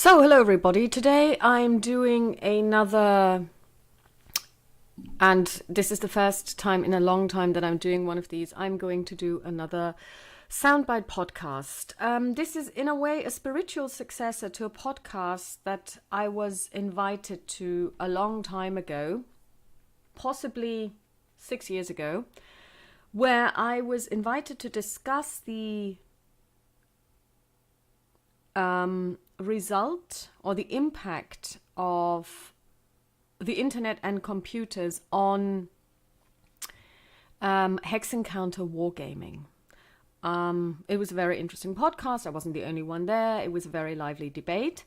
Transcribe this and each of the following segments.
So, hello everybody. Today I'm doing another, and this is the first time in a long time that I'm doing one of these. I'm going to do another Soundbite podcast. This is in a way a spiritual successor to a podcast that I was invited to a long time ago, possibly 6 years ago, where I was invited to discuss the result or the impact of the internet and computers on hex encounter wargaming. It was a very interesting podcast. I wasn't the only one there. It was a very lively debate.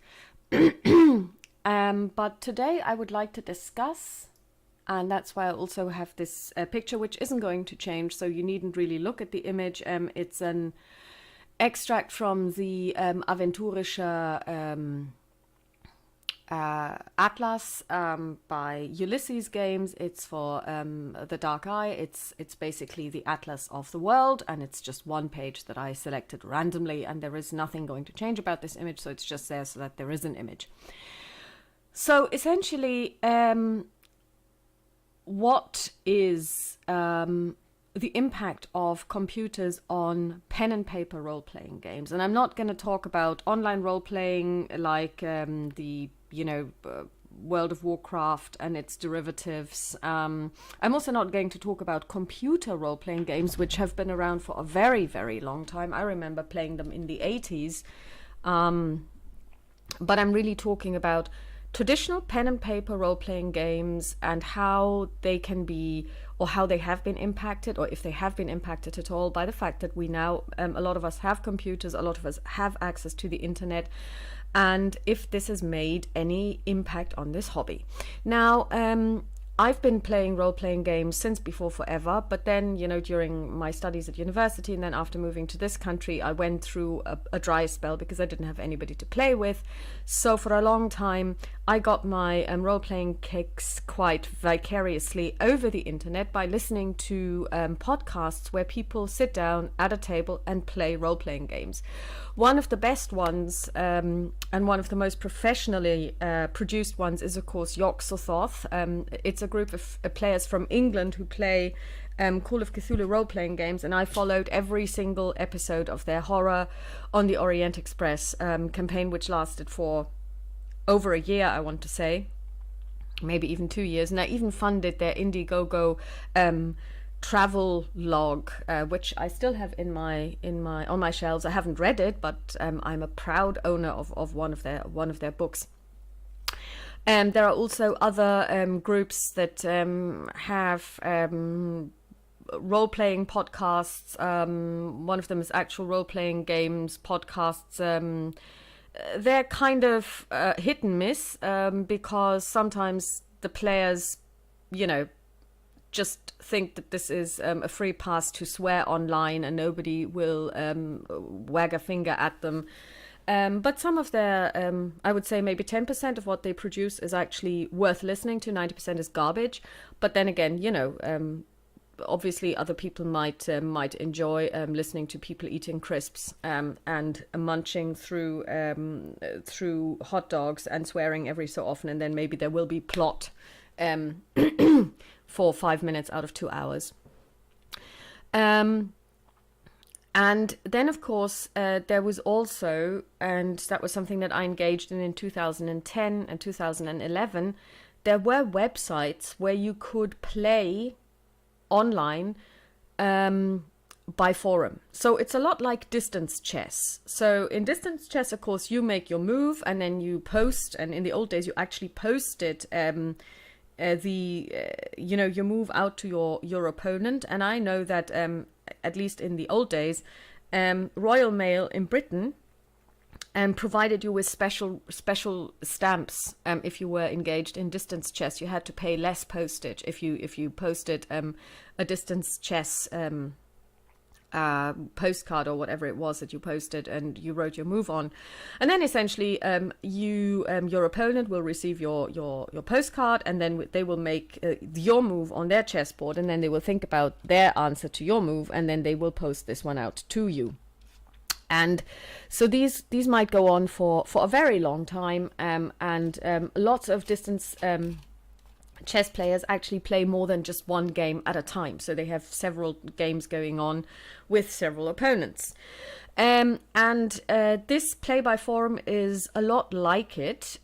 But today I would like to discuss, and that's why I also have this picture, which isn't going to change, so you needn't really look at the image. It's an extract from the Aventurische Atlas by Ulysses Games. It's for the Dark Eye. It's basically the atlas of the world, and it's just one page that I selected randomly, and there is nothing going to change about this image, so it's just there so that there is an image. So essentially, what is the impact of computers on pen and paper role-playing games? And I'm not going to talk about online role-playing like the World of Warcraft and its derivatives. I'm also not going to talk about computer role-playing games, which have been around for a very, very long time. I remember playing them in the 80s. But I'm really talking about traditional pen and paper role-playing games and how they can be, or how they have been impacted, or if they have been impacted at all, by the fact that we now, a lot of us have computers, a lot of us have access to the internet, and if this has made any impact on this hobby. Now, I've been playing role-playing games since before forever, but then, during my studies at university and then after moving to this country, I went through a dry spell because I didn't have anybody to play with. So for a long time, I got my role-playing kicks quite vicariously over the internet by listening to podcasts where people sit down at a table and play role-playing games. One of the best ones and one of the most professionally produced ones is, of course, Yog-Sothoth. It's a group of players from England who play Call of Cthulhu role-playing games, and I followed every single episode of their Horror on the Orient Express campaign, which lasted for over a year, I want to say, maybe even 2 years. And I even funded their Indiegogo travel log, which I still have on my shelves. I haven't read it, but I'm a proud owner of one of their books. There are also other groups that have role-playing podcasts. One of them is actual role-playing games podcasts. They're kind of hit and miss because sometimes the players, just think that this is a free pass to swear online and nobody will wag a finger at them. But some of their, I would say maybe 10% of what they produce is actually worth listening to. 90% is garbage. But then again, obviously other people might enjoy listening to people eating crisps and munching through hot dogs and swearing every so often, and then maybe there will be plot for 5 minutes out of 2 hours. And then, of course, there was also, and that was something that I engaged in 2010 and 2011, there were websites where you could play online by forum. So it's a lot like distance chess. So in distance chess, of course, you make your move and then you post, and in the old days you actually posted your move out to your opponent. And I know that at least in the old days, Royal Mail in Britain provided you with special stamps. If you were engaged in distance chess, you had to pay less postage if you posted a distance chess postcard or whatever it was that you posted and you wrote your move on. And then essentially your opponent will receive your postcard, and then they will make your move on their chessboard, and then they will think about their answer to your move, and then they will post this one out to you. And so these might go on for a very long time, and lots of distance chess players actually play more than just one game at a time. So they have several games going on with several opponents. And this play by forum is a lot like it.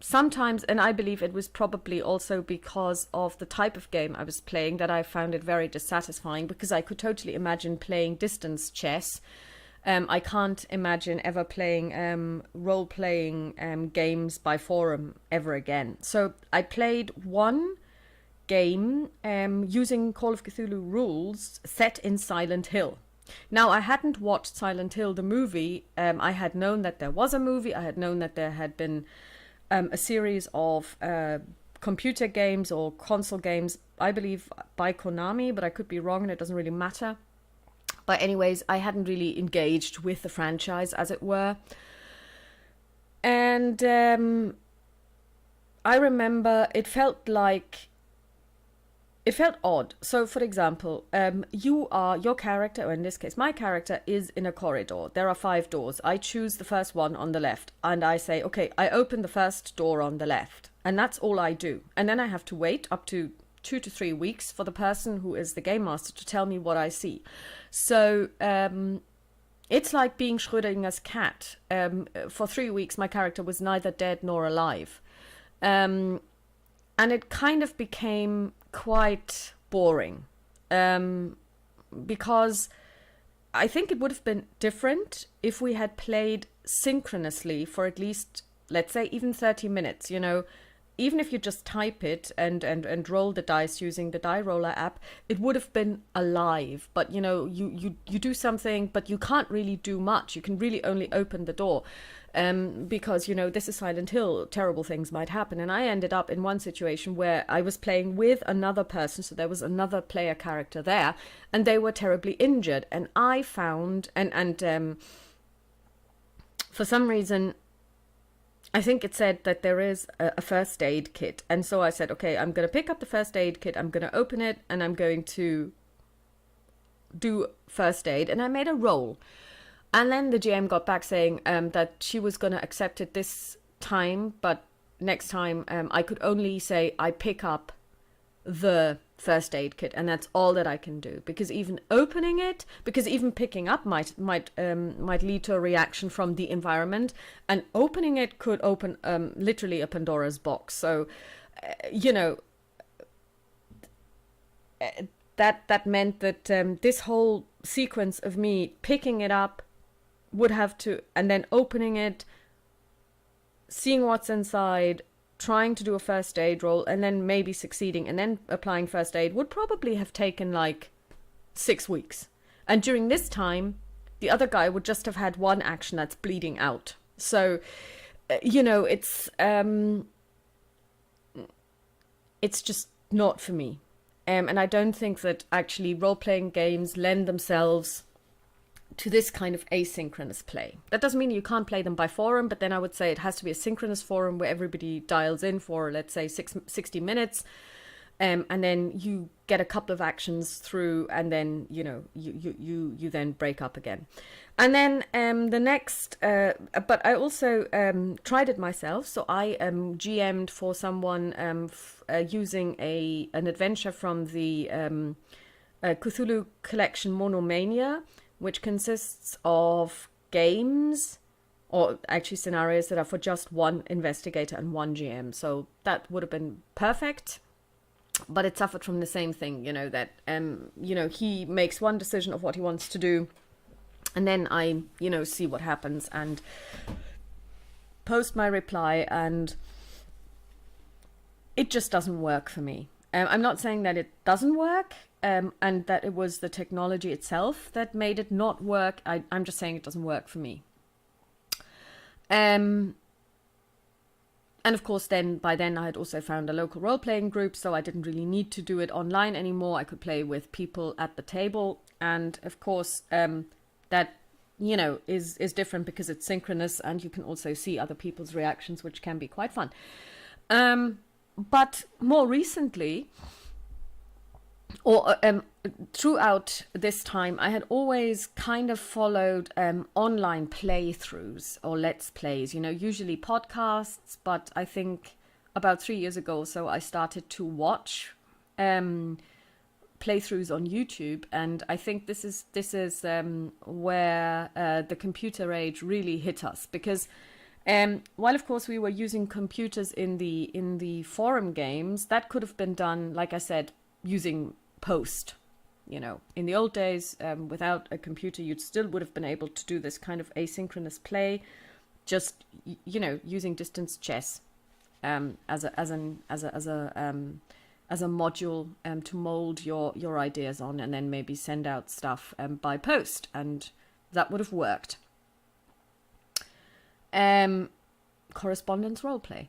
Sometimes, and I believe it was probably also because of the type of game I was playing, that I found it very dissatisfying, because I could totally imagine playing distance chess. I can't imagine ever playing role-playing games by forum ever again. So I played one game using Call of Cthulhu rules set in Silent Hill. Now, I hadn't watched Silent Hill, the movie. I had known that there was a movie. I had known that there had been a series of computer games or console games, I believe by Konami, but I could be wrong and it doesn't really matter. But anyways, I hadn't really engaged with the franchise, as it were. And I remember it felt odd. So, for example, your character, or in this case, my character, is in a corridor. There are 5 doors. I choose the first one on the left, and I say, okay, I open the first door on the left, and that's all I do. And then I have to wait up to 2 to 3 weeks for the person who is the game master to tell me what I see. So it's like being Schrödinger's cat. For 3 weeks, my character was neither dead nor alive. And it kind of became quite boring, because I think it would have been different if we had played synchronously for at least, let's say, even 30 minutes, you know. Even if you just type it and roll the dice using the die roller app, it would have been alive. But, you know, you do something, but you can't really do much. You can really only open the door. Because, you know, this is Silent Hill, terrible things might happen. And I ended up in one situation where I was playing with another person, so there was another player character there, and they were terribly injured. And I found, and for some reason, I think it said that there is a first aid kit. And so I said, okay, I'm going to pick up the first aid kit, I'm going to open it, and I'm going to do first aid. And I made a roll. And then the GM got back saying that she was going to accept it this time, but next time I could only say I pick up the first aid kit, and that's all that I can do, because even opening it, because even picking up might lead to a reaction from the environment, and opening it could open literally a Pandora's box. So you know, that meant that this whole sequence of me picking it up would have to, and then opening it, seeing what's inside, trying to do a first aid roll, and then maybe succeeding, and then applying first aid would probably have taken like 6 weeks. And during this time, the other guy would just have had one action that's bleeding out. So, you know, it's just not for me. And I don't think that actually role-playing games lend themselves to this kind of asynchronous play. That doesn't mean you can't play them by forum, but then I would say it has to be a synchronous forum where everybody dials in for, let's say, 60 minutes, and then you get a couple of actions through, and then, you know, you then break up again. And then the next, but I also tried it myself, so I GM'd for someone using an adventure from the Cthulhu collection Monomania, which consists of games, or actually scenarios that are for just one investigator and one GM. So that would have been perfect, but it suffered from the same thing, you know, that, you know, he makes one decision of what he wants to do, and then I, you know, see what happens and post my reply, and it just doesn't work for me. I'm not saying that it doesn't work, and that it was the technology itself that made it not work. I'm just saying it doesn't work for me. And of course, by then I had also found a local role-playing group, so I didn't really need to do it online anymore. I could play with people at the table, and of course, that, you know, is different because it's synchronous, and you can also see other people's reactions, which can be quite fun. But more recently, or throughout this time, I had always kind of followed online playthroughs or let's plays, usually podcasts, but I think about 3 years ago or so, I started to watch playthroughs on YouTube, and I think this is where the computer age really hit us, because while of course we were using computers in the forum games, that could have been done, like I said, using post. In the old days, without a computer, you still would have been able to do this kind of asynchronous play, just using distance chess as a module to mold your ideas on, and then maybe send out stuff by post, and that would have worked. Correspondence roleplay,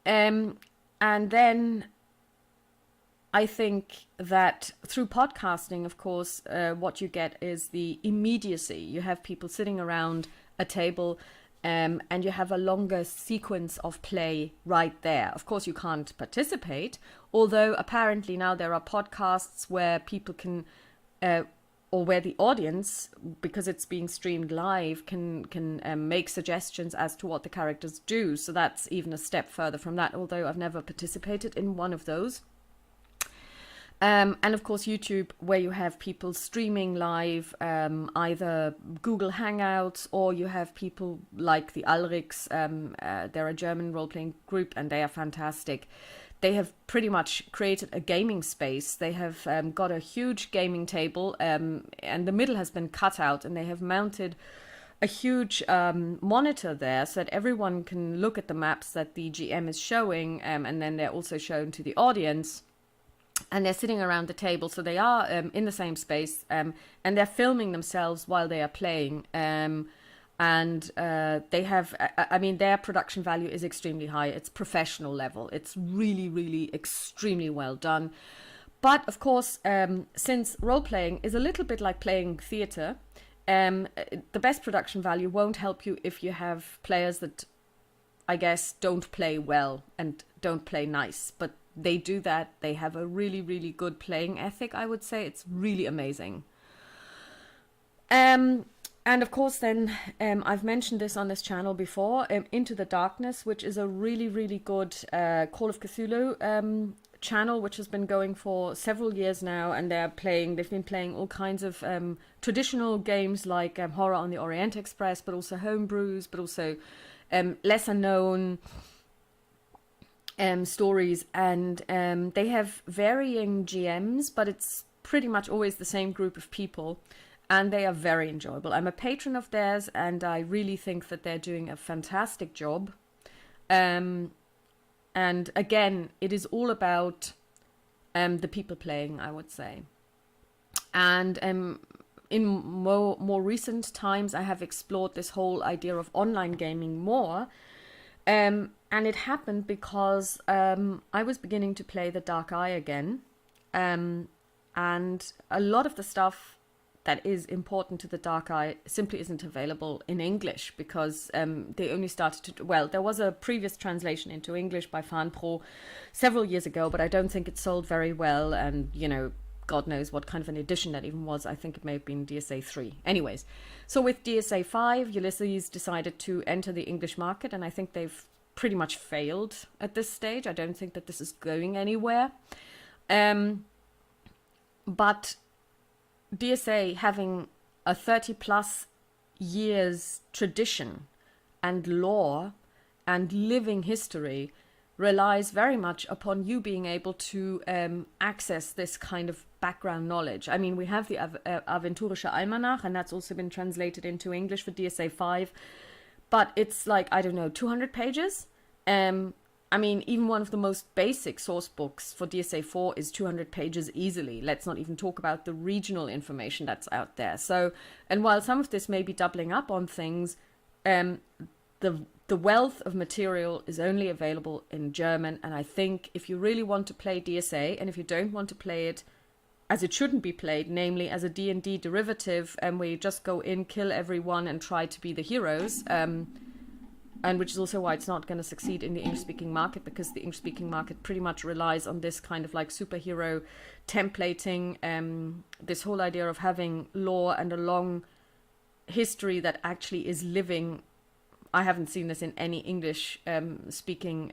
and then I think that through podcasting, of course, what you get is the immediacy. You have people sitting around a table, and you have a longer sequence of play right there. Of course, you can't participate, although apparently now there are podcasts where people can, or where the audience, because it's being streamed live, can make suggestions as to what the characters do. So that's even a step further from that, although I've never participated in one of those. And of course, YouTube, where you have people streaming live, either Google Hangouts, or you have people like the Alrics. They're a German role-playing group, and they are fantastic. They have pretty much created a gaming space. They have got a huge gaming table, and the middle has been cut out, and they have mounted a huge monitor there so that everyone can look at the maps that the GM is showing, and then they're also shown to the audience. And they're sitting around the table, so they are in the same space, and they're filming themselves while they are playing. And they have, their production value is extremely high. It's professional level. It's really, really extremely well done. But of course, since role-playing is a little bit like playing theatre, the best production value won't help you if you have players that, I guess, don't play well and don't play nice. But they do that. They have a really, really good playing ethic, I would say. It's really amazing. And of course, then, I've mentioned this on this channel before, Into the Darkness, which is a really, really good Call of Cthulhu channel, which has been going for several years now, and they've been playing all kinds of traditional games like Horror on the Orient Express, but also homebrews, but also lesser known stories, and they have varying GMs, but it's pretty much always the same group of people, and they are very enjoyable. I'm a patron of theirs, and I really think that they're doing a fantastic job. And again, it is all about the people playing, I would say. And in more recent times, I have explored this whole idea of online gaming more. And it happened because I was beginning to play The Dark Eye again. And a lot of the stuff that is important to The Dark Eye simply isn't available in English, because they only started to... Well, there was a previous translation into English by FanPro several years ago, but I don't think it sold very well. And, God knows what kind of an edition that even was. I think it may have been DSA 3. Anyways, so with DSA 5, Ulysses decided to enter the English market, and I think they've pretty much failed at this stage. I don't think that this is going anywhere. But DSA, having a 30 plus years tradition and lore and living history, relies very much upon you being able to access this kind of background knowledge. I mean, we have the Aventurische Almanach, and that's also been translated into English for DSA 5, but it's like, I don't know, 200 pages? I mean, even one of the most basic source books for DSA 4 is 200 pages easily. Let's not even talk about the regional information that's out there. So, and while some of this may be doubling up on things, the wealth of material is only available in German. And I think if you really want to play DSA, and if you don't want to play it as it shouldn't be played, namely as a D&D derivative, where you just go in, kill everyone, and try to be the heroes, and which is also why it's not going to succeed in the English-speaking market, because the English-speaking market pretty much relies on this kind of like superhero templating, this whole idea of having lore and a long history that actually is living. I haven't seen this in any English speaking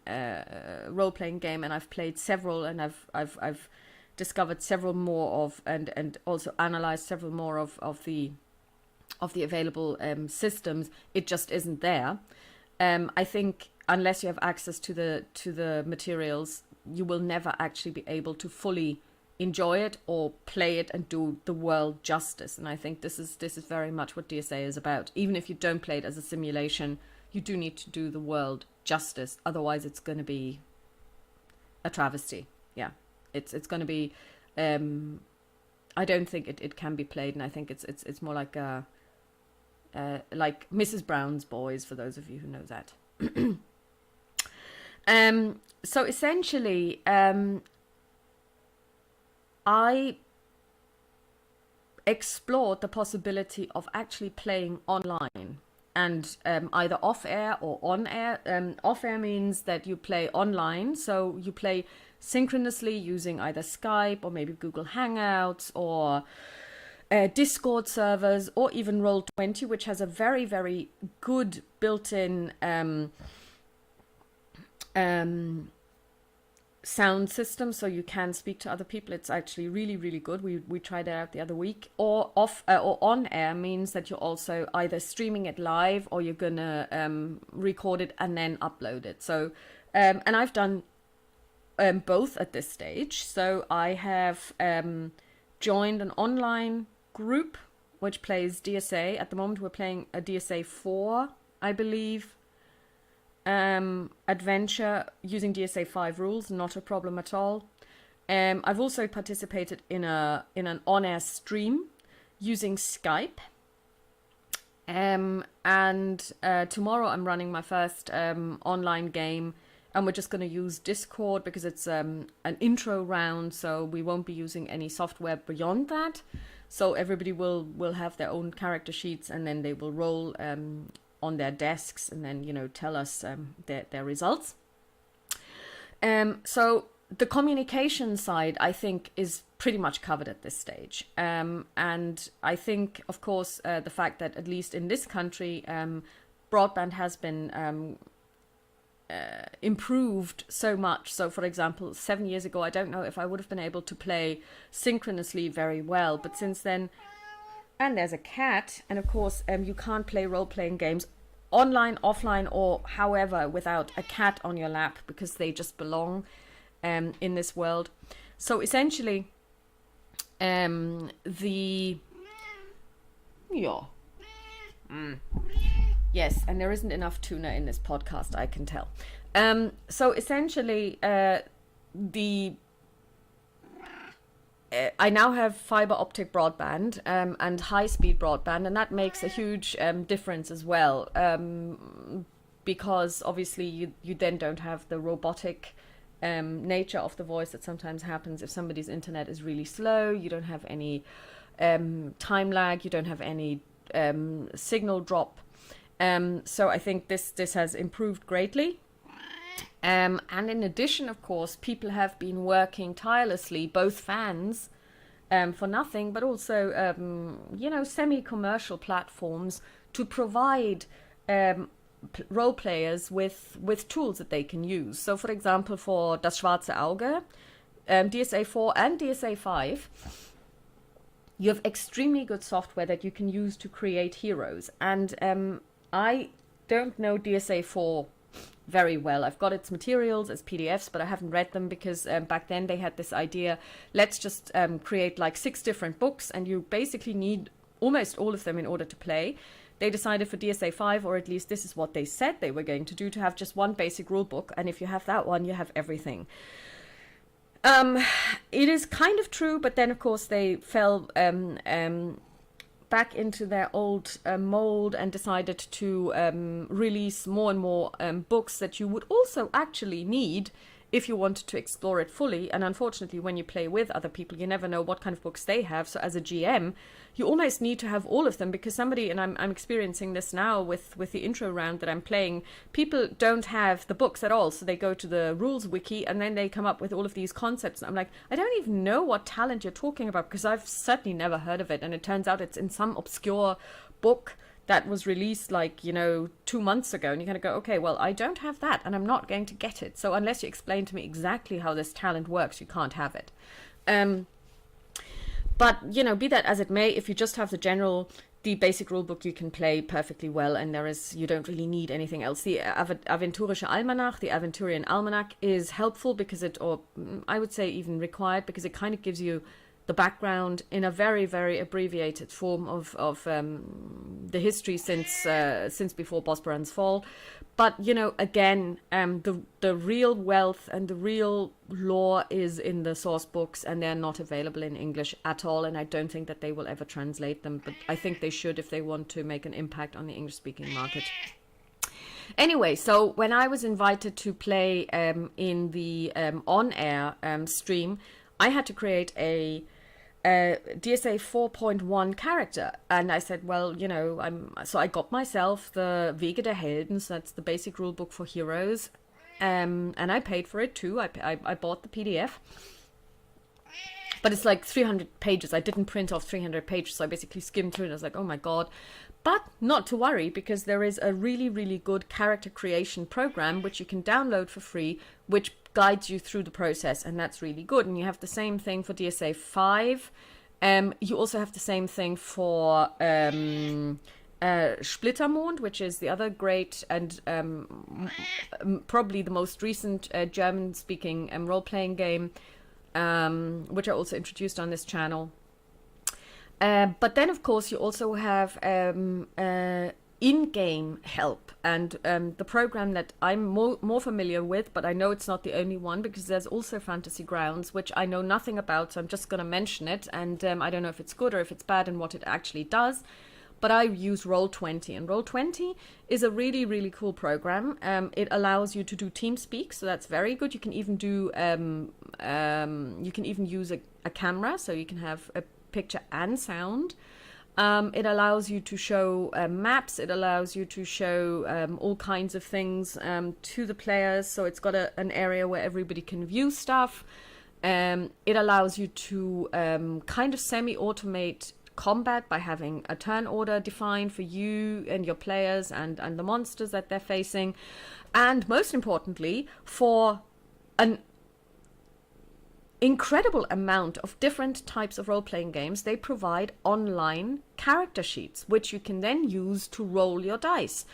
role-playing game, and I've played several, and I've discovered several more of, and also analyzed several more of the available systems. It just isn't there. I think unless you have access to the materials, you will never actually be able to fully enjoy it or play it and do the world justice. And I think this is very much what DSA is about. Even if you don't play it as a simulation, you do need to do the world justice. Otherwise, it's going to be a travesty. Yeah, it's going to be. I don't think it can be played, and I think it's more like a like Mrs. Brown's Boys, for those of you who know that. So essentially, I explored the possibility of actually playing online, and either off air or on air. Off air means that you play online, so you play synchronously using either Skype or maybe Google Hangouts or Discord servers, or even Roll20, which has a very, very good built-in sound system, so you can speak to other people. It's actually really, really good. We tried it out the other week. Or off or on air means that you're also either streaming it live, or you're gonna record it and then upload it. So and I've done both at this stage. So I have joined an online group which plays DSA. At the moment we're playing a DSA 4, I believe, adventure using DSA 5 rules. Not a problem at all. I've also participated in an on-air stream using Skype, and tomorrow I'm running my first online game, and we're just going to use Discord because it's an intro round, so we won't be using any software beyond that. So everybody will have their own character sheets, and then they will roll on their desks, and then, you know, tell us their results. So the communication side, I think, is pretty much covered at this stage. And I think, of course, the fact that at least in this country, broadband has been improved so much. So, for example, 7 years ago, I don't know if I would have been able to play synchronously very well. But since then, and there's a cat, and of course, you can't play role-playing games online, offline, or however without a cat on your lap, because they just belong in this world. So essentially, Yes, and there isn't enough tuna in this podcast, I can tell. So essentially, I now have fiber optic broadband and high-speed broadband, and that makes a huge difference as well, because obviously you then don't have the robotic nature of the voice that sometimes happens if somebody's internet is really slow. You don't have any time lag, you don't have any signal drop. So I think this has improved greatly. And in addition, of course, people have been working tirelessly, both fans for nothing, but also, semi-commercial platforms to provide role players with tools that they can use. So, for example, for Das Schwarze Auge, DSA 4 and DSA 5, you have extremely good software that you can use to create heroes. And I don't know DSA 4 very well. I've got its materials as PDFs, but I haven't read them because back then they had this idea, let's just create like 6 different books, and you basically need almost all of them in order to play. They decided for DSA 5, or at least this is what they said they were going to do, to have just one basic rule book, and if you have that one, you have everything. It is kind of true, but then of course they fell back into their old mold and decided to release more and more books that you would also actually need if you wanted to explore it fully. And unfortunately, when you play with other people, you never know what kind of books they have. So as a GM, you almost need to have all of them, because somebody, and I'm experiencing this now with the intro round that I'm playing, people don't have the books at all. So they go to the rules wiki and then they come up with all of these concepts. And I'm like, I don't even know what talent you're talking about, because I've certainly never heard of it. And it turns out it's in some obscure book that was released 2 months ago, and you're going to go, okay, well, I don't have that and I'm not going to get it. So unless you explain to me exactly how this talent works, you can't have it. But be that as it may, if you just have the basic rule book, you can play perfectly well, and you don't really need anything else. The Aventurische Almanach, the Aventurian Almanac, is helpful or I would say even required, because it kind of gives you the background in a very, very abbreviated form of the history since before Bosporan's fall. But again, the real wealth and the real lore is in the source books, and they're not available in English at all. And I don't think that they will ever translate them, but I think they should if they want to make an impact on the English-speaking market. Anyway, so when I was invited to play in the on-air stream, I had to create a DSA 4.1 character, and I said, well, so I got myself the Wege der Helden, so that's the basic rule book for heroes, and I paid for it too. I bought the PDF, but it's like 300 pages. I didn't print off 300 pages, so I basically skimmed through it. I was like, oh my god. But not to worry, because there is a really, really good character creation program which you can download for free, which guides you through the process, and that's really good. And you have the same thing for DSA 5. You also have the same thing for Splittermond, which is the other great and probably the most recent German-speaking role-playing game, which I also introduced on this channel. But then, of course, you also have in-game help, and the program that I'm more familiar with, but I know it's not the only one, because there's also Fantasy Grounds, which I know nothing about, so I'm just going to mention it, and I don't know if it's good or if it's bad and what it actually does, but I use Roll20, and Roll20 is a really, really cool program. It allows you to do TeamSpeak, so that's very good. You can even do use a camera, so you can have a picture and sound. It allows you to show maps. It allows you to show all kinds of things to the players. So it's got an area where everybody can view stuff. It allows you to kind of semi-automate combat by having a turn order defined for you and your players and the monsters that they're facing. And most importantly, for an incredible amount of different types of role-playing games, they provide online character sheets, which you can then use to roll your dice.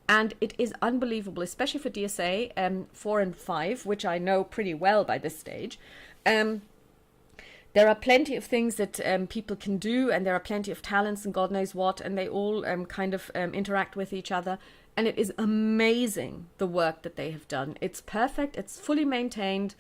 And it is unbelievable, especially for DSA 4 and 5, which I know pretty well by this stage. There are plenty of things that people can do, and there are plenty of talents and God knows what, and they all kind of interact with each other. And it is amazing, the work that they have done. It's perfect, it's fully maintained,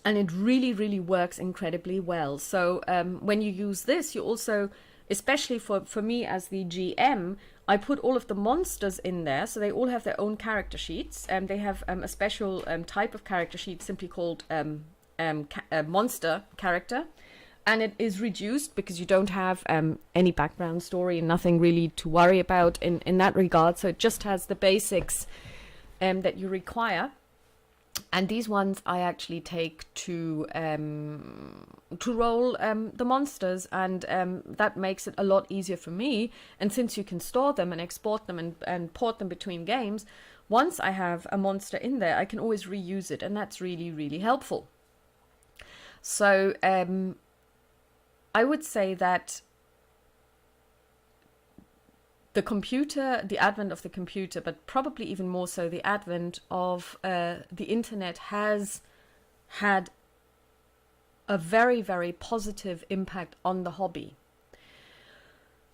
and it really, really works incredibly well. So when you use this, you also, especially for me as the GM, I put all of the monsters in there. So they all have their own character sheets. They have a special type of character sheet simply called a monster character. And it is reduced because you don't have any background story and nothing really to worry about in that regard. So it just has the basics that you require. And these ones I actually take to roll the monsters, and that makes it a lot easier for me. And since you can store them and export them and port them between games, once I have a monster in there, I can always reuse it, and that's really, really helpful. So I would say that the advent of the computer, but probably even more so the advent of the internet, has had a very, very positive impact on the hobby.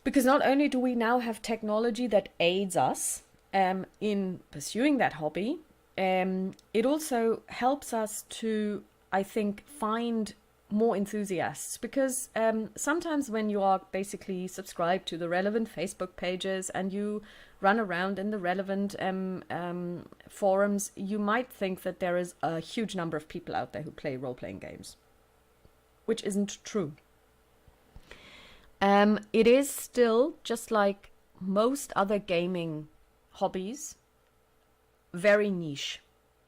Because not only do we now have technology that aids us in pursuing that hobby, it also helps us to, I think, find more enthusiasts, because sometimes when you are basically subscribed to the relevant Facebook pages and you run around in the relevant forums, you might think that there is a huge number of people out there who play role-playing games, which isn't true. It is still, just like most other gaming hobbies, very niche.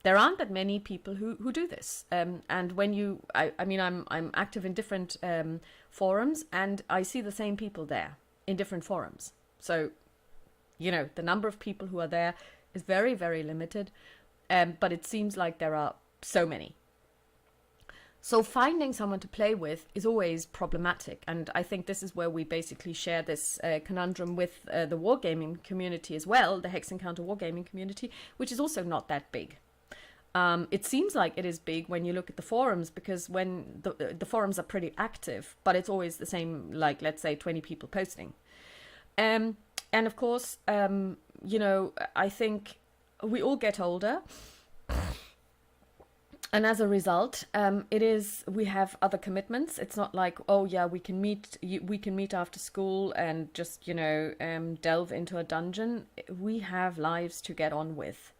There aren't that many people who do this. And when I'm active in different forums, and I see the same people there in different forums. So, the number of people who are there is very, very limited. But it seems like there are so many. So finding someone to play with is always problematic. And I think this is where we basically share this conundrum with the wargaming community as well, the Hex Encounter wargaming community, which is also not that big. It seems like it is big when you look at the forums, because when the forums are pretty active, but it's always the same, like, let's say 20 people posting. And of course, I think we all get older. And as a result, we have other commitments. It's not like, oh yeah, we can meet after school and just, delve into a dungeon. We have lives to get on with.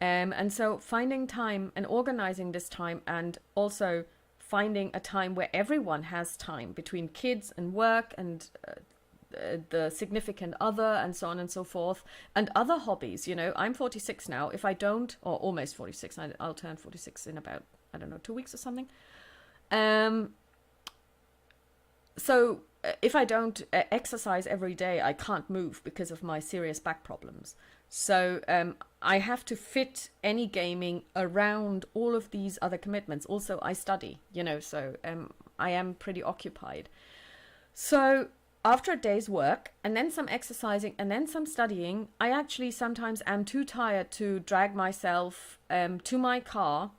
And so finding time and organizing this time, and also finding a time where everyone has time between kids and work and the significant other and so on and so forth, and other hobbies. I'm 46 now. If I don't, or almost 46, I'll turn 46 in about, 2 weeks or something. So if I don't exercise every day, I can't move because of my serious back problems. So I have to fit any gaming around all of these other commitments. Also, I study, so I am pretty occupied. So after a day's work, and then some exercising, and then some studying, I actually sometimes am too tired to drag myself to my car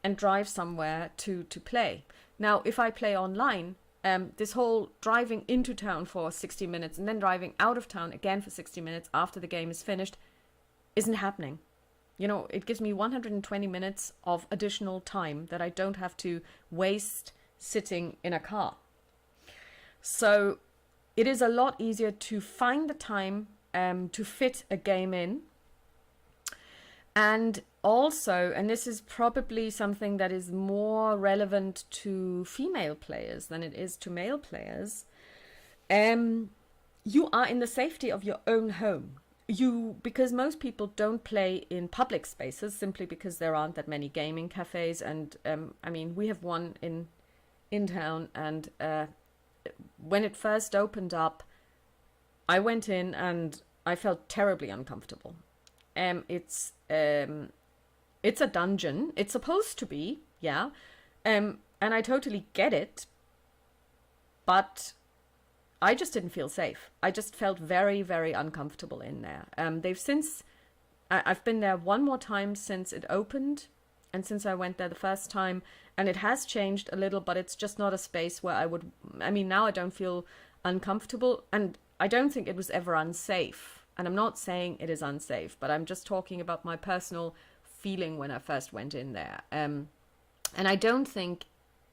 and drive somewhere to play. Now, if I play online, this whole driving into town for 60 minutes and then driving out of town again for 60 minutes after the game is finished isn't happening. It gives me 120 minutes of additional time that I don't have to waste sitting in a car. So it is a lot easier to find the time to fit a game in. And also, and this is probably something that is more relevant to female players than it is to male players, you are in the safety of your own home. Because most people don't play in public spaces simply because there aren't that many gaming cafes. And we have one in town, and when it first opened up, I went in and I felt terribly uncomfortable. It's a dungeon. It's supposed to be, yeah. And I totally get it, but I just didn't feel safe. I just felt very, very uncomfortable in there. I've been there one more time since it opened, and since I went there the first time, and it has changed a little, but it's just not a space where now I don't feel uncomfortable, and I don't think it was ever unsafe. And I'm not saying it is unsafe, but I'm just talking about my personal feeling when I first went in there. And I don't think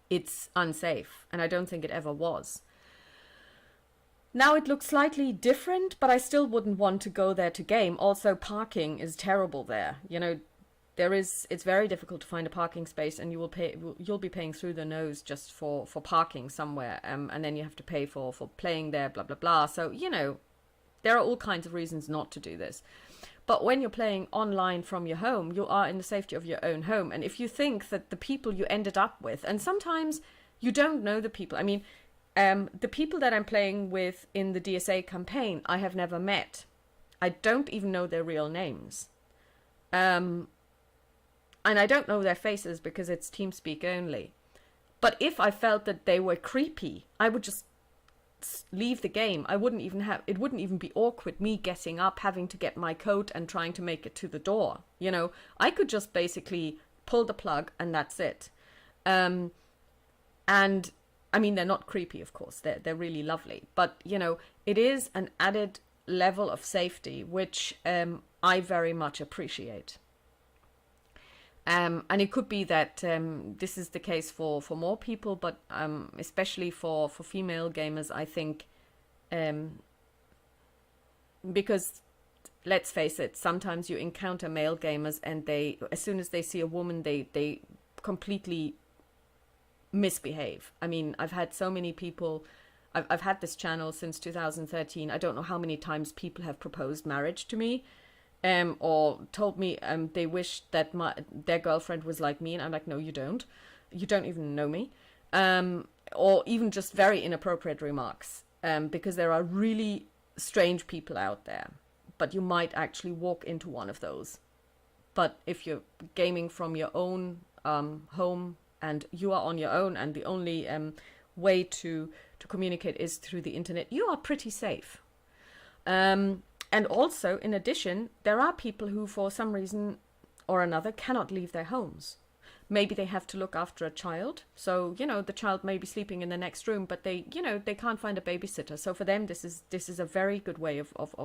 it's unsafe, and I don't think it ever was. Now it looks slightly different, but I still wouldn't want to go there to game. Also, parking is terrible there. It's very difficult to find a parking space, and you'll be paying through the nose just for parking somewhere, and then you have to pay for playing there, blah blah blah. So there are all kinds of reasons not to do this. But when you're playing online from your home, you are in the safety of your own home. And if you think that the people you ended up with, and sometimes you don't know the people. The people that I'm playing with in the DSA campaign, I have never met. I don't even know their real names. And I don't know their faces because it's TeamSpeak only. But if I felt that they were creepy, I would just leave the game. It wouldn't even be awkward me getting up, having to get my coat and trying to make it to the door. I could just basically pull the plug and that's it. And they're not creepy, of course. They're really lovely. But, it is an added level of safety, which I very much appreciate. And it could be that this is the case for more people, but especially for female gamers, I think, because let's face it, sometimes you encounter male gamers and they, as soon as they see a woman, they completely misbehave. I mean, I've had so many people. I've had this channel since 2013. I don't know how many times people have proposed marriage to me, or told me they wish that their girlfriend was like me, and I'm like, no, you don't. You don't even know me. Or even just very inappropriate remarks, because there are really strange people out there. But you might actually walk into one of those. But if you're gaming from your own home and you are on your own, and the only way to communicate is through the internet, you are pretty safe. And also, in addition, there are people who, for some reason or another, cannot leave their homes. Maybe they have to look after a child. So, the child may be sleeping in the next room, but they can't find a babysitter. So for them, this is a very good way of